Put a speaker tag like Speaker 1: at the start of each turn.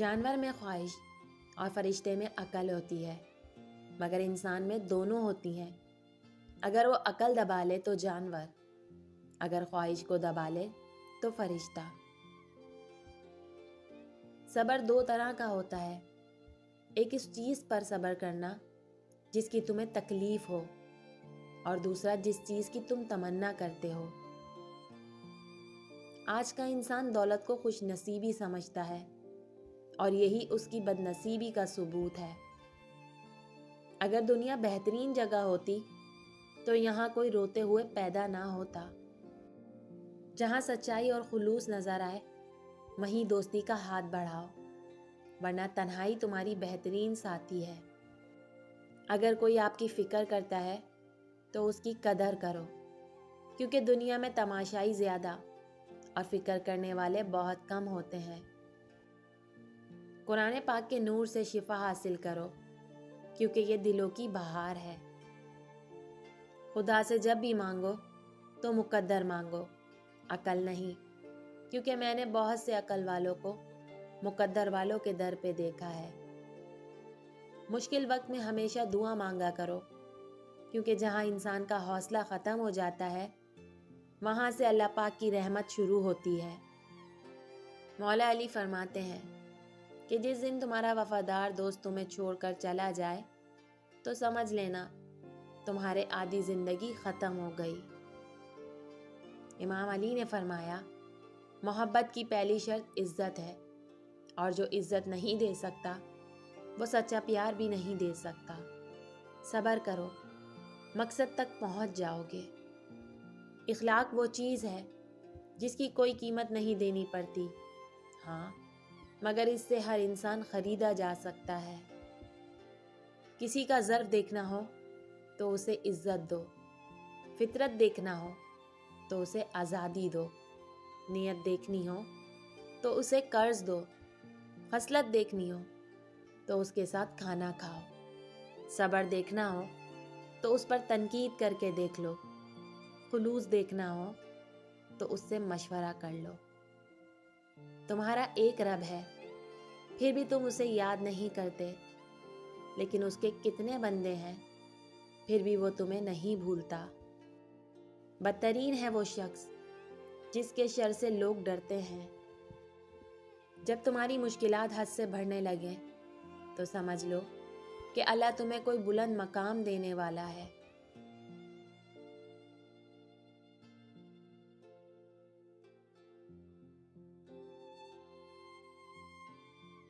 Speaker 1: جانور میں خواہش اور فرشتے میں عقل ہوتی ہے، مگر انسان میں دونوں ہوتی ہیں۔ اگر وہ عقل دبا لے تو جانور، اگر خواہش کو دبا لے تو فرشتہ۔ صبر دو طرح کا ہوتا ہے، ایک اس چیز پر صبر کرنا جس کی تمہیں تکلیف ہو، اور دوسرا جس چیز کی تم تمنا کرتے ہو۔ آج کا انسان دولت کو خوش نصیبی سمجھتا ہے، اور یہی اس کی بد نصیبی کا ثبوت ہے۔ اگر دنیا بہترین جگہ ہوتی تو یہاں کوئی روتے ہوئے پیدا نہ ہوتا۔ جہاں سچائی اور خلوص نظر آئے وہیں دوستی کا ہاتھ بڑھاؤ، ورنہ تنہائی تمہاری بہترین ساتھی ہے۔ اگر کوئی آپ کی فکر کرتا ہے تو اس کی قدر کرو، کیونکہ دنیا میں تماشائی زیادہ اور فکر کرنے والے بہت کم ہوتے ہیں۔ قرآن پاک کے نور سے شفا حاصل کرو، کیونکہ یہ دلوں کی بہار ہے۔ خدا سے جب بھی مانگو تو مقدر مانگو، عقل نہیں، کیونکہ میں نے بہت سے عقل والوں کو مقدر والوں کے در پہ دیکھا ہے۔ مشکل وقت میں ہمیشہ دعا مانگا کرو، کیونکہ جہاں انسان کا حوصلہ ختم ہو جاتا ہے وہاں سے اللہ پاک کی رحمت شروع ہوتی ہے۔ مولا علی فرماتے ہیں کہ جس دن تمہارا وفادار دوست تمہیں چھوڑ کر چلا جائے تو سمجھ لینا تمہارے آدھی زندگی ختم ہو گئی۔ امام علی نے فرمایا، محبت کی پہلی شرط عزت ہے، اور جو عزت نہیں دے سکتا وہ سچا پیار بھی نہیں دے سکتا۔ صبر کرو، مقصد تک پہنچ جاؤ گے۔ اخلاق وہ چیز ہے جس کی کوئی قیمت نہیں دینی پڑتی، ہاں مگر اس سے ہر انسان خریدا جا سکتا ہے۔ کسی کا ظرف دیکھنا ہو تو اسے عزت دو، فطرت دیکھنا ہو تو اسے آزادی دو، نیت دیکھنی ہو تو اسے قرض دو، خصلت دیکھنی ہو تو اس کے ساتھ کھانا کھاؤ، صبر دیکھنا ہو تو اس پر تنقید کر کے دیکھ لو، خلوص دیکھنا ہو تو اس سے مشورہ کر لو۔ تمہارا ایک رب ہے، پھر بھی تم اسے یاد نہیں کرتے، لیکن اس کے کتنے بندے ہیں پھر بھی وہ تمہیں نہیں بھولتا۔ بدترین ہے وہ شخص جس کے شر سے لوگ ڈرتے ہیں۔ جب تمہاری مشکلات حد سے بڑھنے لگیں تو سمجھ لو کہ اللہ تمہیں کوئی بلند مقام دینے والا ہے۔